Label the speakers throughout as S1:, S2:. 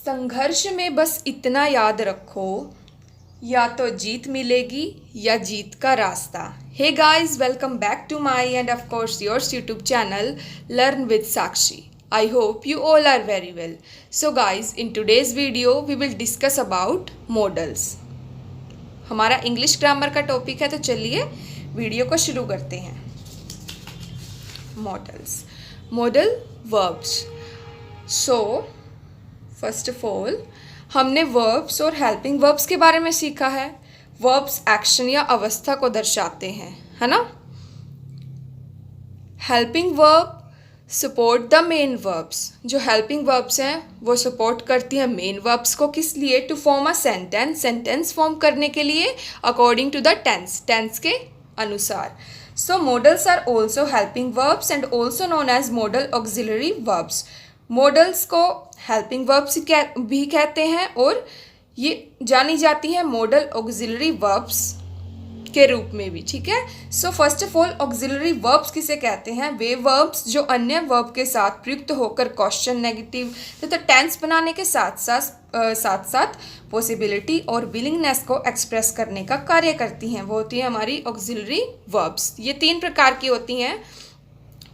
S1: संघर्ष में बस इतना याद रखो, या तो जीत मिलेगी या जीत का रास्ता। Hey guys, welcome back to my end of course yours YouTube channel learn with Sakshi. I hope you all are very well. So guys, in today's video we will discuss about modals. हमारा English grammar का topic है, तो चलिए video को शुरू करते हैं। Models, modal verbs. So first of all हमने वर्ब्स और हेल्पिंग वर्ब्स के बारे में सीखा है। वर्ब्स एक्शन या अवस्था को दर्शाते हैं, है ना। Helping verb support the main verbs. जो हेल्पिंग वर्ब्स हैं वो सपोर्ट करती हैं मेन वर्ब्स को। किस लिए? To form a sentence, sentence form करने के लिए according to the tense, tense के अनुसार। So models are also helping verbs and also known as modal auxiliary verbs. Models को हेल्पिंग वर्ब्स भी कहते हैं और ये जानी जाती हैं मॉडल ऑक्सिलरी वर्ब्स के रूप में भी, ठीक है। So first of all auxiliary verbs किसे कहते हैं? वे वर्ब्स जो अन्य वर्ब के साथ प्रयुक्त होकर क्वेश्चन, नेगेटिव तथा टेंस बनाने के साथ साथ पॉसिबिलिटी और विलिंगनेस को एक्सप्रेस करने का कार्य करती हैं, वो होती है हमारी ऑक्सिलरी वर्ब्स। ये 3 प्रकार की होती हैं,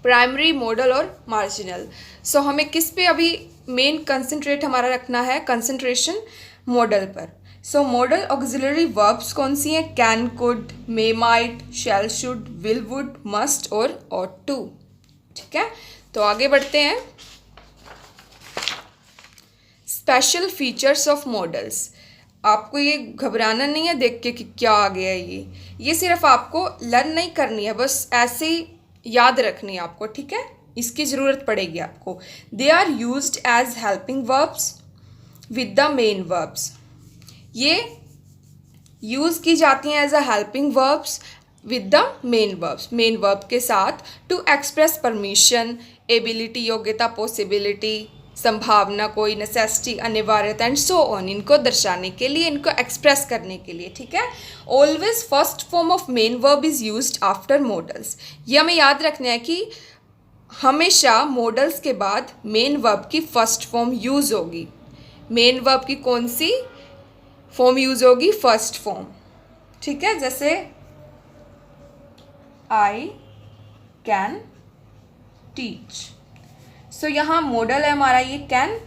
S1: प्राइमरी, मॉडल और मार्जिनल। सो हमें किस पे अभी मेन कंसंट्रेट हमारा रखना है? कंसंट्रेशन मॉडल पर। सो मॉडल ऑक्सिलरी वर्ब्स कौन सी हैं? Can, could, may, might, shall, should, will, would, must और ऑट टू, ठीक है। तो आगे बढ़ते हैं। Special features of models. आपको ये घबराना नहीं है देख के कि क्या आ गया ये सिर्फ आपको लर्न नहीं करनी है, बस ऐसे ही याद रखनी है आपको, ठीक है। इसकी ज़रूरत पड़ेगी आपको। They are used as helping verbs with the main verbs. ये यूज़ की जाती हैं as a helping verbs with the main verbs, main verb के साथ। टू एक्सप्रेस परमिशन, एबिलिटी, योग्यता, पॉसिबिलिटी, संभावना, कोई, नेसेसिटी, अनिवार्यता एंड सो ऑन। इनको दर्शाने के लिए, इनको एक्सप्रेस करने के लिए, ठीक है। Always first form of main verb is used after models. ये हमें याद रखना है कि हमेशा मॉडल्स के बाद मेन वर्ब की फर्स्ट फॉर्म यूज़ होगी। मेन वर्ब की कौन सी फॉर्म यूज़ होगी? फर्स्ट फॉर्म, ठीक है। जैसे आई कैन टीच। सो यहाँ मॉडल है हमारा ये कैन,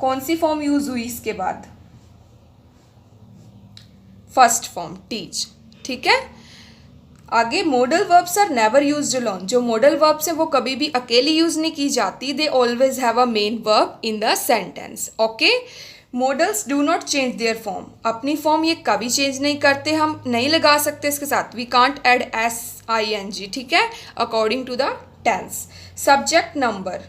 S1: कौन सी फॉर्म यूज हुई इसके बाद? फर्स्ट फॉर्म टीच, ठीक है। आगे model verbs are never used alone. जो मॉडल वर्ब्स हैं वो कभी भी अकेली यूज नहीं की जाती। They always have a main verb in the sentence, okay. Models do not change their form. अपनी फॉर्म ये कभी चेंज नहीं करते, हम नहीं लगा सकते इसके साथ। वी कांट ऐड SING, ठीक है, according to the tense. Subject number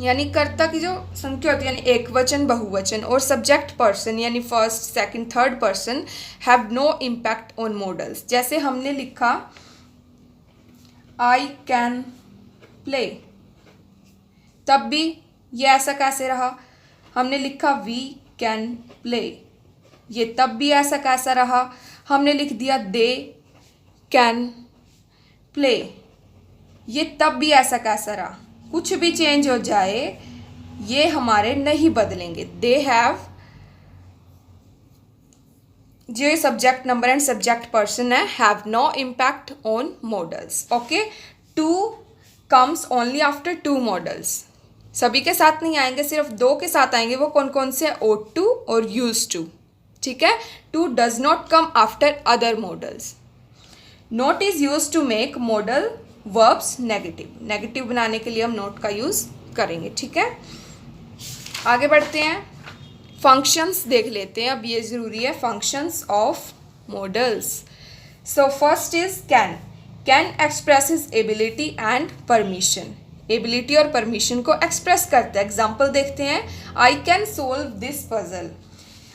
S1: यानी कर्ता की जो संख्या होती है, यानी एक वचन, बहुवचन, और सब्जेक्ट पर्सन यानी first, second, third person have no impact on models. जैसे हमने लिखा आई कैन प्ले, तब भी ये ऐसा कैसे रहा? हमने लिखा वी कैन प्ले, ये तब भी ऐसा कैसा रहा? हमने लिख दिया दे कैन प्ले, ये तब भी ऐसा कैसा रहा? कुछ भी चेंज हो जाए ये हमारे नहीं बदलेंगे। दे हैव, जो subject number and subject person है, have no impact on models, okay. To comes only after 2 models. सभी के साथ नहीं आएंगे, सिर्फ 2 के साथ आएंगे। वो कौन कौन से? ought to और used to, ठीक है। To does not come after other models. Not is use to make model verbs negative. Negative बनाने के लिए हम नॉट का यूज़ करेंगे, ठीक है। आगे बढ़ते हैं। फंक्शंस देख लेते हैं, अब ये ज़रूरी है, functions of models. So first is can. Can expresses ability and permission. Ability और परमिशन को एक्सप्रेस करता है। एग्जाम्पल देखते हैं, I can solve this puzzle.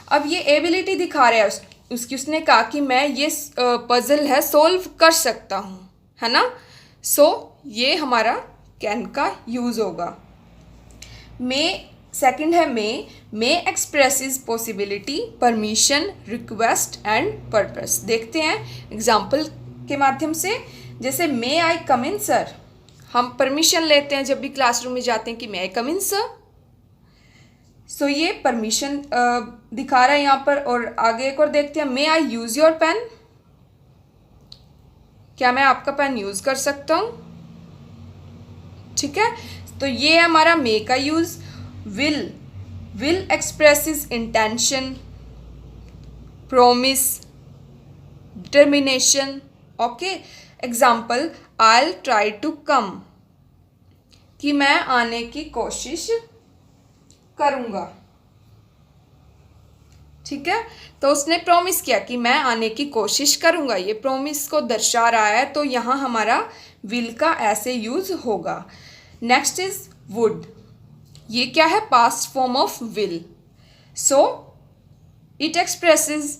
S1: अब ये एबिलिटी दिखा रहा है उसकी। उसने कहा कि मैं ये पजल है सोल्व कर सकता हूँ, है ना। सो ये हमारा कैन का यूज़ होगा। मे, सेकंड है may expresses possibility, permission, request and purpose. देखते हैं एग्जाम्पल के माध्यम से। जैसे मे आई कम इन सर, हम परमिशन लेते हैं जब भी क्लासरूम में जाते हैं कि मे आई कम इन सर। सो ये परमिशन दिखा रहा है यहाँ पर। और आगे एक और देखते हैं, मे आई यूज़ योर पेन, क्या मैं आपका पेन यूज़ कर सकता हूँ। ठीक है, तो ये है हमारा मे का use. Will expresses intention, promise, determination. Okay, example, I will try to come, कि मैं आने की कोशिश करूँगा। ठीक है, तो उसने प्रॉमिस किया कि मैं आने की कोशिश करूँगा, ये प्रॉमिस को दर्शा रहा है, तो यहाँ हमारा विल का ऐसे यूज़ होगा। नेक्स्ट इज वुड, ये क्या है, past form of will. So it expresses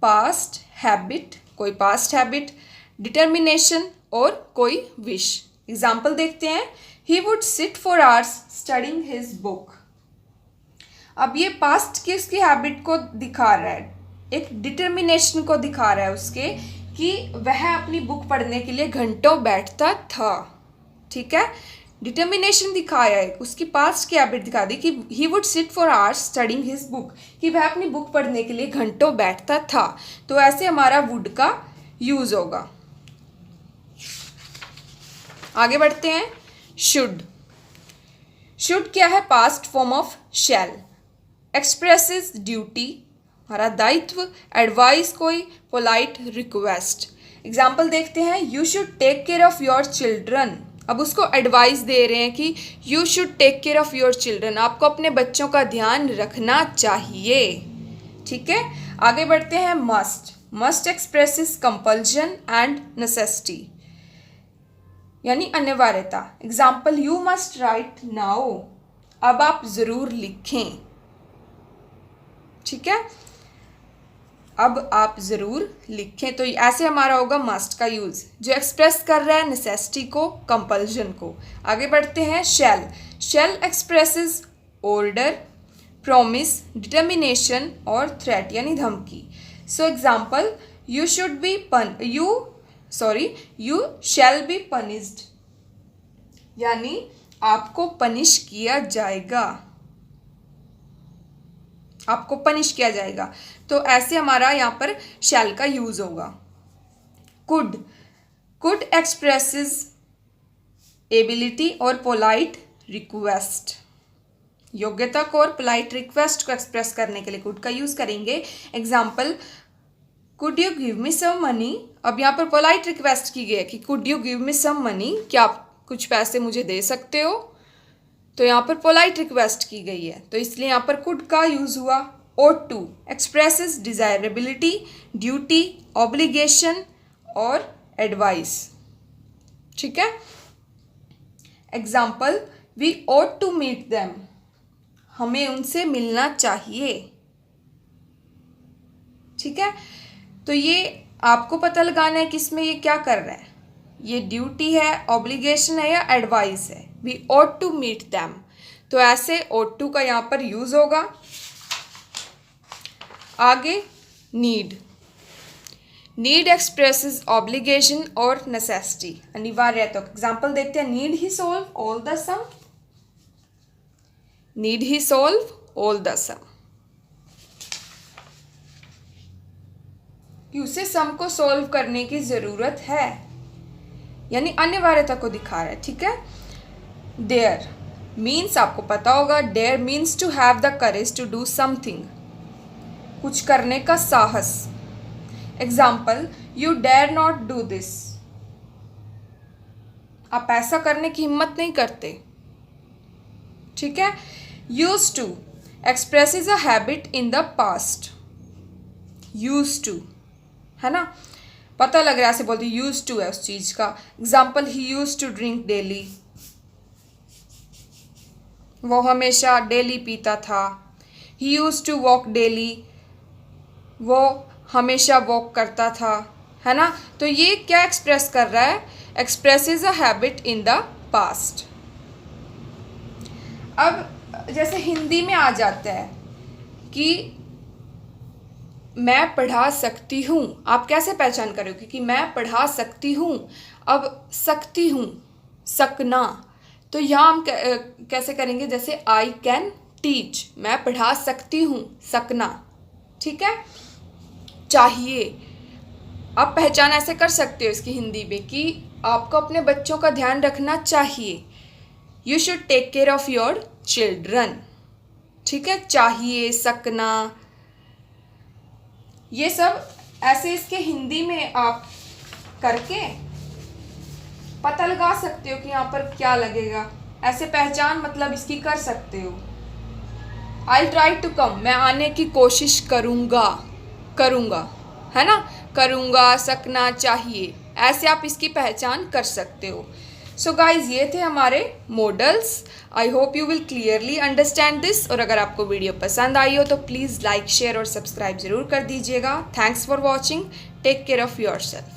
S1: past habit, कोई पास्ट हैबिट, डिटर्मिनेशन और कोई विश। एग्जाम्पल देखते हैं, he would sit for hours studying his book. अब ये पास्ट की उसकी हैबिट को दिखा रहा है, एक डिटर्मिनेशन को दिखा रहा है उसके, कि वह अपनी बुक पढ़ने के लिए घंटों बैठता था। ठीक है, डिटर्मिनेशन दिखाया है, उसकी पास्ट की हैबिट दिखा दी कि he would sit for hours studying his book, कि वह अपनी बुक पढ़ने के लिए घंटों बैठता था। तो ऐसे हमारा वुड का यूज होगा। आगे बढ़ते हैं, शुड। शुड क्या है, past form of shall, expresses duty, हमारा दायित्व, एडवाइस कोई पोलाइट रिक्वेस्ट। एग्जाम्पल देखते हैं, you should take care of your children. अब उसको एडवाइस दे रहे हैं कि you should take care of your children, आपको अपने बच्चों का ध्यान रखना चाहिए। ठीक है, आगे बढ़ते हैं, must. Must expresses compulsion and necessity, यानी अनिवार्यता। Example, you must write now, अब आप ज़रूर लिखें। ठीक है, अब आप ज़रूर लिखें। तो ऐसे हमारा होगा मस्ट का यूज़, जो एक्सप्रेस कर रहा है नेसेसिटी को, कंपल्जन को। आगे बढ़ते हैं, शैल। शैल एक्सप्रेसेस ऑर्डर, प्रॉमिस, डिटर्मिनेशन और थ्रेट, यानी धमकी। So example, you shall be punished, यानी आपको पनिश किया जाएगा, आपको पनिश किया जाएगा। तो ऐसे हमारा यहाँ पर शैल का यूज होगा। कुड एक्सप्रेसेस एबिलिटी और पोलाइट रिक्वेस्ट, योग्यता को और पोलाइट रिक्वेस्ट को एक्सप्रेस करने के लिए कुड का यूज करेंगे। Example, could you give me some money. अब यहाँ पर पोलाइट रिक्वेस्ट की गई है कि could you give me some money, क्या आप कुछ पैसे मुझे दे सकते हो। तो यहाँ पर पोलाइट रिक्वेस्ट की गई है, तो इसलिए यहाँ पर कुड का यूज हुआ। ought to expresses desirability, duty, obligation और एडवाइस। ठीक है, example, we ought to meet them, हमें उनसे मिलना चाहिए। ठीक है, तो ये आपको पता लगाना है कि इसमें ये क्या कर रहा है, ये ड्यूटी है, ऑब्लिगेशन है या एडवाइस है। We ought to meet them, तो ऐसे ought to का यहाँ पर यूज होगा। आगे, नीड एक्सप्रेसेस ऑब्लिगेशन और नेसेसिटी, अनिवार्य। तो एग्जाम्पल देखते हैं, need he solve all the sum, need he solve all the sum, कि उसे सम को सोल्व करने की जरूरत है, यानी अनिवार्यता को दिखा रहा है। ठीक है, डेयर मीन्स, आपको पता होगा, dare means to have the courage to do something, कुछ करने का साहस। Example, you dare not do this, आप ऐसा करने की हिम्मत नहीं करते। ठीक है, use to expresses a habit in the past, use to है ना, पता लग रहा है, ऐसे बोलते यूज टू है उस चीज का। Example, he use to drink daily, वो हमेशा डेली पीता था। He use to walk daily, वो हमेशा वॉक करता था, है ना। तो ये क्या एक्सप्रेस कर रहा है, expresses a habit in the past. अब जैसे हिंदी में आ जाता है कि मैं पढ़ा सकती हूँ, आप कैसे पहचान करोगे कि मैं पढ़ा सकती हूँ। अब सकती हूँ, सकना, तो यहाँ हम कैसे करेंगे, जैसे आई कैन टीच, मैं पढ़ा सकती हूँ, सकना, ठीक है। चाहिए, आप पहचान ऐसे कर सकते हो इसकी हिंदी में कि आपको अपने बच्चों का ध्यान रखना चाहिए। You should take care of your children, ठीक है। चाहिए, सकना, ये सब ऐसे इसके हिंदी में आप करके पता लगा सकते हो कि यहाँ पर क्या लगेगा, ऐसे पहचान मतलब इसकी कर सकते हो। आई ट्राई टू कम, मैं आने की कोशिश करूँगा, करूँगा, है ना, करूँगा, सकना, चाहिए, ऐसे आप इसकी पहचान कर सकते हो। सो गाइज, ये थे हमारे models. I hope you will clearly understand this. और अगर आपको वीडियो पसंद आई हो तो प्लीज़ लाइक, शेयर और सब्सक्राइब ज़रूर कर दीजिएगा। Thanks for watching. Take care of yourself.